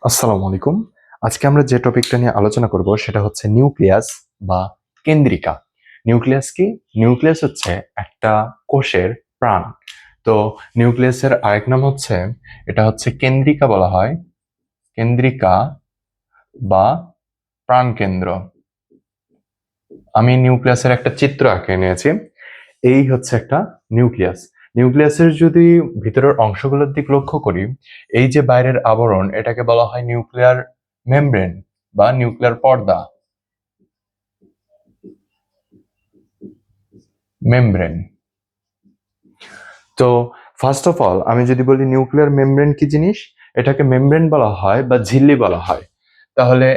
আসসালামু আলাইকুম। আজকে আমরা যে টপিকটা নিয়ে আলোচনা করব সেটা হচ্ছে নিউক্লিয়াস বা কেন্দ্রিকা। নিউক্লিয়াস কি? নিউক্লিয়াস হচ্ছে একটা কোষের প্রাণ। তো নিউক্লিয়াসের আরেক নাম হচ্ছে, এটা হচ্ছে কেন্দ্রিকা বলা হয়, কেন্দ্রিকা বা প্রাণকেন্দ্র। আমি নিউক্লিয়াসের একটা চিত্র আঁকে নিয়েছি। এই হচ্ছে একটা নিউক্লিয়াস। নিউক্লিয়াসের যদি ভিতরের অংশগুলোর দিক লক্ষ্য করি, এই যে বাইরের আবরণ, এটাকে বলা হয় নিউক্লিয়ার মেমব্রেন বা নিউক্লিয়ার পর্দা, মেমব্রেন। তো ফার্স্ট অফ অল আমি যদি বলি নিউক্লিয়ার মেমব্রেন কি জিনিস, এটাকে মেমব্রেন বলা হয় বা ঝিল্লি বলা হয়। তাহলে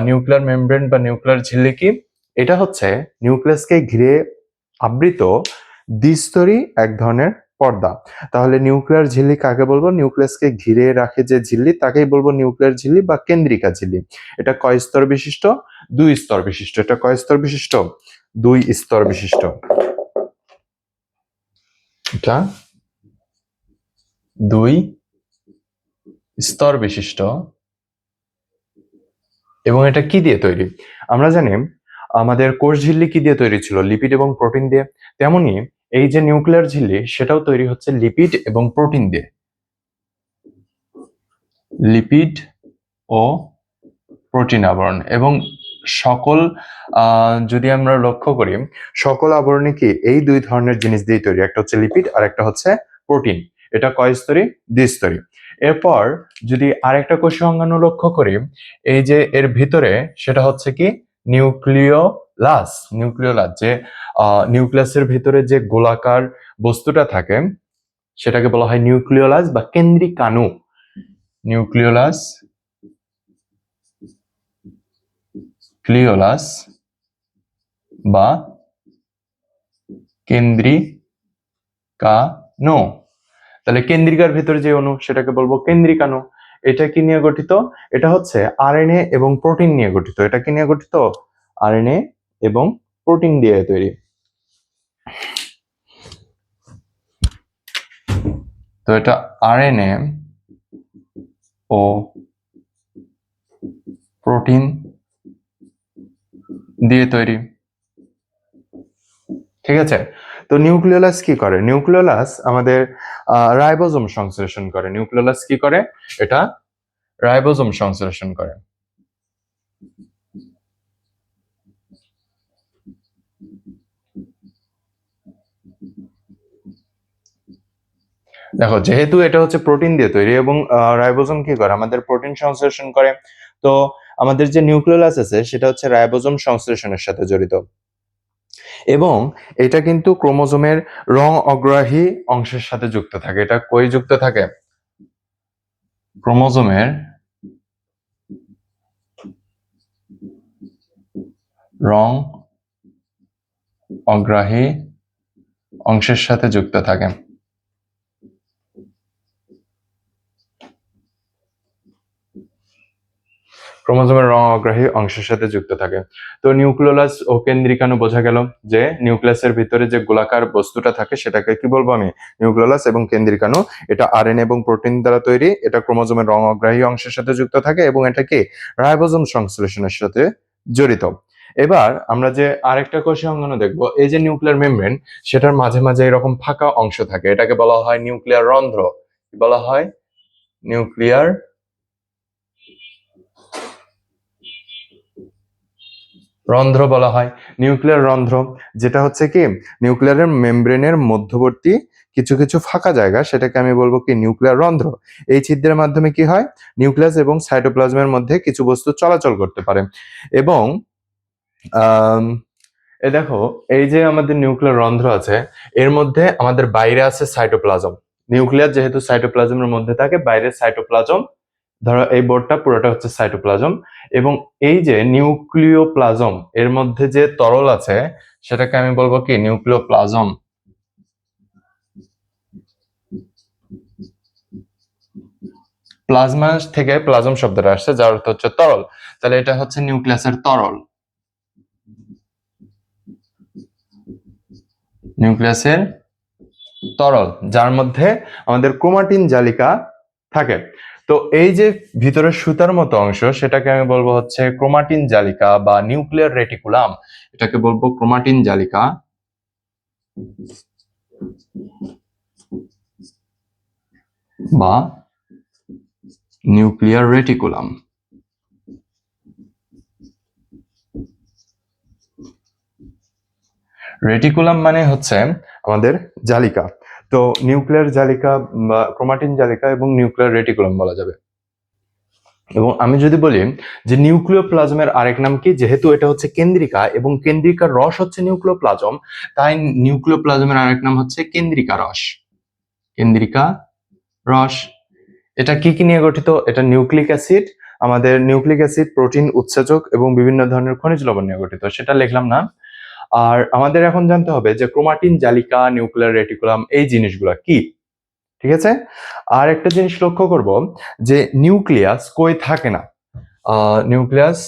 নিউক্লিয়ার মেমব্রেন বা নিউক্লিয়ার ঝিল্লি কি? এটা হচ্ছে নিউক্লিয়াসকে ঘিরে আবৃত দ্বিস্তরী এক ধরনের পর্দা। তাহলে নিউক্লিয়ার ঝিল্লি কাকে বলবো? নিউক্লিয়াসকে ঘিরে রাখে যে ঝিল্লি তাকেই বলবো নিউক্লিয়ার ঝিল্লি বা কেন্দ্রিকা ঝিল্লি। এটা কয় স্তর বিশিষ্ট? 2 স্তর বিশিষ্ট। এটা কয় স্তর বিশিষ্ট? 2 স্তর বিশিষ্ট। এটা 2 স্তর বিশিষ্ট। এবং এটা কি দিয়ে তৈরি? আমরা জানি আমাদের কোষ ঝিল্লি কি দিয়ে তৈরি ছিল? লিপিড এবং প্রোটিন দিয়ে। তেমনি এই যে নিউক্লিয়ার ঝিল্লি, সেটাও তৈরি হচ্ছে লিপিড এবং প্রোটিন দিয়ে। লিপিড ও প্রোটিন আবরণ। এবং সকল যদি আমরা লক্ষ্য করি, সকল আবরণী কি এই 2 ধরনের জিনিস দিয়ে তৈরি। একটা হচ্ছে লিপিড আর একটা হচ্ছে প্রোটিন। এটা কয় স্তরী? 2 স্তরী। এরপর যদি আরেকটা কোষীয় অঙ্গাণু লক্ষ্য করি, এই যে এর ভিতরে, সেটা হচ্ছে কি নিউক্লিওলাস। নিউক্লিওলাস যে নিউক্লিয়াসের ভিতরে যে গোলাকার বস্তুটা থাকে, সেটাকে বলা হয় নিউক্লিওলাস বা কেন্দ্রিকাণু। নিউক্লিওলাস, ক্লিওলাস বা কেন্দ্রিকাণু। তাহলে কেন্দ্রিকার ভেতরে যে অণু, সেটাকে বলবো কেন্দ্রিকাণু। এটা কি নিয়ে গঠিত? এটা হচ্ছে আরএনএ এবং প্রোটিন নিয়ে গঠিত। এটা কি নিয়ে গঠিত? আরএনএ এবং প্রোটিন দিয়ে তৈরি। তো এটা আরএনএ ও প্রোটিন দিয়ে তৈরি। ঠিক আছে। তো নিউক্লিওলাস কি করে? নিউক্লিওলাস আমাদের রাইবোজোম সংশ্লেষণ করে। নিউক্লিওলাস কি করে? এটা রাইবোজোম সংশ্লেষণ করে। দেখো, যেহেতু এটা হচ্ছে প্রোটিন দিয়ে তৈরি এবং রাইবোজোম কি করে? আমাদের প্রোটিন সংশ্লেষণ করে। তো আমাদের যে নিউক্লিওলাস আছে, সেটা হচ্ছে রাইবোজোম সংশ্লেষণের সাথে জড়িত। এবং এটা কিন্তু ক্রোমোজোমের রং অগ্রাহী অংশের সাথে যুক্ত থাকে। এটা কই যুক্ত থাকে? ক্রোমোজোমের রং অগ্রাহী অংশের সাথে যুক্ত থাকে। ক্রোমোজোমের রং অগ্রাহী অংশের সাথে যুক্ত থাকে। তো নিউক্লিওলাস ও কেন্দ্রিকাণু বোঝা গেল যে নিউক্লিয়াসের ভিতরে যে গোলাকার বস্তুটা থাকে, সেটাকে কি বলবো আমি? নিউক্লিওলাস এবং কেন্দ্রিকাণু। এটা আরএনএ এবং প্রোটিন দ্বারা তৈরি। এটা ক্রোমোজোমের রং অগ্রাহী অংশের সাথে যুক্ত থাকে এবং এটা কি রাইবোজোম সংশ্লেষণের সাথে জড়িত। এবার আমরা যে আরেকটা কোষীয় অঙ্গাণু দেখবো, এই যে নিউক্লিয়ার মেমব্রেন, সেটার মাঝে মাঝে এরকম ফাঁকা অংশ থাকে। এটাকে বলা হয় নিউক্লিয়ার রন্ধ্র। বলা হয় নিউক্লিয়ার রন্ধ্র বলা হয়। নিউক্লিয়ার রন্ধ্র যেটা হচ্ছে কি নিউক্লিয়ারের মেমব্রেনের মধ্যবর্তী কিছু কিছু ফাঁকা জায়গা, সেটাকে আমি বলবো কি নিউক্লিয়ার রন্ধ্র। এই ছিদ্রের মাধ্যমে কি হয়? নিউক্লিয়াস এবং সাইটোপ্লাজমের মধ্যে কিছু বস্তু চলাচল করতে পারে। এবং আহ এ দেখো, এই যে আমাদের নিউক্লিয়ার রন্ধ্র আছে, এর মধ্যে আমাদের বাইরে আছে সাইটোপ্লাজম। নিউক্লিয়াস যেহেতু সাইটোপ্লাজমের মধ্যে থাকে, বাইরে সাইটোপ্লাজম। ধরো এই বোর্ডটা পুরোটা হচ্ছে সাইটোপ্লাজম। এবং এই যে নিউক্লিওপ্লাজম, এর মধ্যে যে তরল আছে, সেটাকে আমি বলবো কি নিউক্লিওপ্লাজম। প্লাজমা থেকে প্লাজম শব্দটা আসছে, যার অর্থ হচ্ছে তরল। তাহলে এটা হচ্ছে নিউক্লিয়াসের তরল। নিউক্লিয়াসের তরল, যার মধ্যে আমাদের ক্রোমাটিন জালিকা থাকে। তো এই যে ভিতরের সুতার মতো অংশ, সেটাকে আমি বলবো হচ্ছে ক্রোমাটিন জালিকা বা নিউক্লিয়ার রেটিকুলাম। এটাকে বলবো ক্রোমাটিন জালিকা বা নিউক্লিয়ার রেটিকুলাম। রেটিকুলাম মানে হচ্ছে আমাদের জালিকা। তো নিউক্লিয়ার জালিকা বা ক্রোমাটিন জালিকা এবং নিউক্লিয়ার রেটিকুলাম বলা যাবে। এবং আমি যদি বলি যে নিউক্লিওপ্লাজমের আরেক নাম কি, যেহেতু এটা হচ্ছে কেন্দ্রিকা এবং কেন্দ্রিকার রস হচ্ছে নিউক্লিওপ্লাজম, তাই নিউক্লিওপ্লাজমের আরেক নাম হচ্ছে কেন্দ্রিকা রস। কেন্দ্রিকা রস। এটা কি কি নিয়ে গঠিত? এটা নিউক্লিক অ্যাসিড, আমাদের নিউক্লিক অ্যাসিড, প্রোটিন, উৎসেচক এবং বিভিন্ন ধরনের খনিজ লবণ নিয়ে গঠিত, সেটা লিখলাম না। আর আমাদের এখন জানতে হবে যে ক্রোমাটিন জালিকা, নিউক্লিয়ার রেটিকুলাম এই জিনিসগুলো কি। ঠিক আছে। আর একটা জিনিস লক্ষ্য করব যে নিউক্লিয়াস কই থাকে না। নিউক্লিয়াস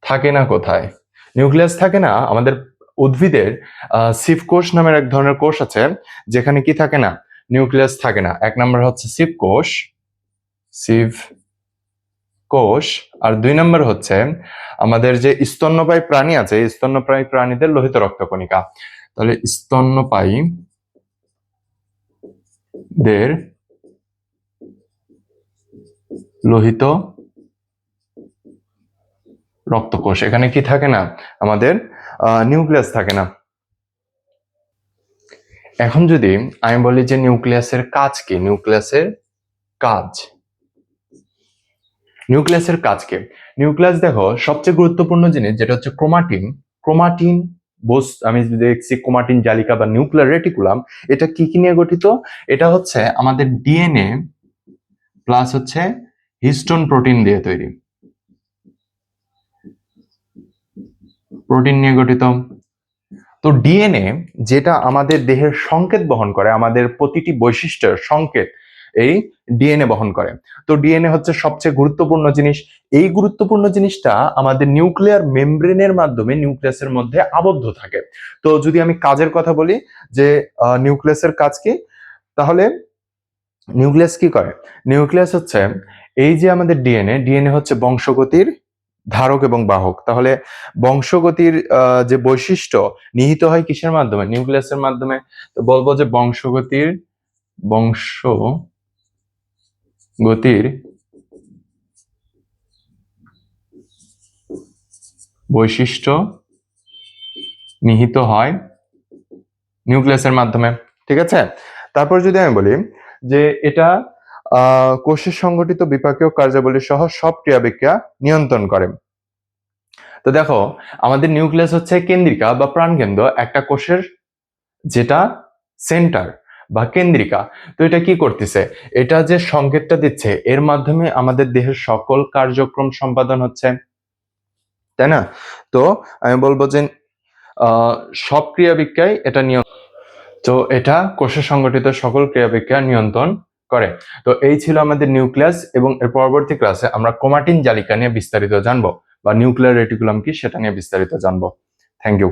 থাকে না কোথায়? নিউক্লিয়াস থাকে না আমাদের উদ্ভিদের সিভ কোষ নামের এক ধরনের কোষ আছে, যেখানে কি থাকে না, নিউক্লিয়াস থাকে না। এক নম্বর হচ্ছে সিভ কোষ, সিভ কোষ। আর দুই নম্বর হচ্ছে আমাদের যে স্তন্যপায়ী প্রাণী আছে, স্তন্যপায়ী প্রাণীদের লোহিত রক্তকণিকা। তাহলে স্তন্যপায়ীদের লোহিত রক্তকোষ, এখানে কি থাকে না, আমাদের নিউক্লিয়াস থাকে না। এখন যদি আমি বলি যে নিউক্লিয়াসের কাজ কি, নিউক্লিয়াসের কাজ, নিউক্লিয়াসের কাজ কি? নিউক্লিয়াস দেখো সবচেয়ে গুরুত্বপূর্ণ জিনিস যেটা হচ্ছে ক্রোমাটিন। ক্রোমাটিন আমি দেখছি ক্রোমাটিন জালিকা বা নিউক্লিয়ার রেটিকুলাম, এটা কি কি নিয়ে গঠিত? এটা হচ্ছে আমাদের ডিএনএ প্লাস হচ্ছে হিস্টোন প্রোটিন দিয়ে তৈরি, প্রোটিন নিয়ে গঠিত। তো ডিএনএ যেটা আমাদের দেহের সংকেত বহন করে, আমাদের প্রতিটি বৈশিষ্ট্যের সংকেত এই ডিএনএ বহন করে। তো ডিএনএ হচ্ছে সবচেয়ে গুরুত্বপূর্ণ জিনিস। এই গুরুত্বপূর্ণ জিনিসটা আমাদের নিউক্লিয়ার মেমব্রেনের মাধ্যমে নিউক্লিয়াসের মধ্যে আবদ্ধ থাকে। তো যদি আমি কাজের কথা বলি যে নিউক্লিয়াসের কাজ কি, তাহলে নিউক্লিয়াস কি করে? নিউক্লিয়াস হচ্ছে এই যে আমাদের ডিএনএ হচ্ছে বংশগতির ধারক এবং বাহক। তাহলে বংশগতির যে বৈশিষ্ট্য নিহিত হয় কিসের মাধ্যমে? নিউক্লিয়াসের মাধ্যমে। তো বলবো যে বংশগতির বৈশিষ্ট্য নিহিত হয় নিউক্লিয়াসের মাধ্যমে। ঠিক আছে। তারপর যদি আমি বলি যে এটা কোষের সংগঠিত বিপাকীয় কার্যাবলী সহ সব ক্রিয়াবিক্রিয়া নিয়ন্ত্রণ করে। তো দেখো আমাদের নিউক্লিয়াস হচ্ছে কেন্দ্রিকা বা প্রাণকেন্দ্র একটা কোষের, যেটা সেন্টার বা কেন্দ্রিকা। তো এটা কি করতেছে? এটা যে সংকেতটা দিচ্ছে এর মাধ্যমে আমাদের দেহের সকল কার্যক্রম সম্পাদন হচ্ছে, তাই না? তো আমি বলবো যে সব ক্রিয়াবিক্রিয়ায় এটা তো এটা কোষে সংগঠিত সকল ক্রিয়াবিক্রিয়া নিয়ন্ত্রণ করে। তো এই ছিল আমাদের নিউক্লিয়াস, এবং এর পরবর্তী ক্লাসে আমরা ক্রোমাটিন জালিকা নিয়ে বিস্তারিত জানবো, বা নিউক্লিয়ার রেটিকুলাম কি সেটা নিয়ে বিস্তারিত জানবো। Thank you.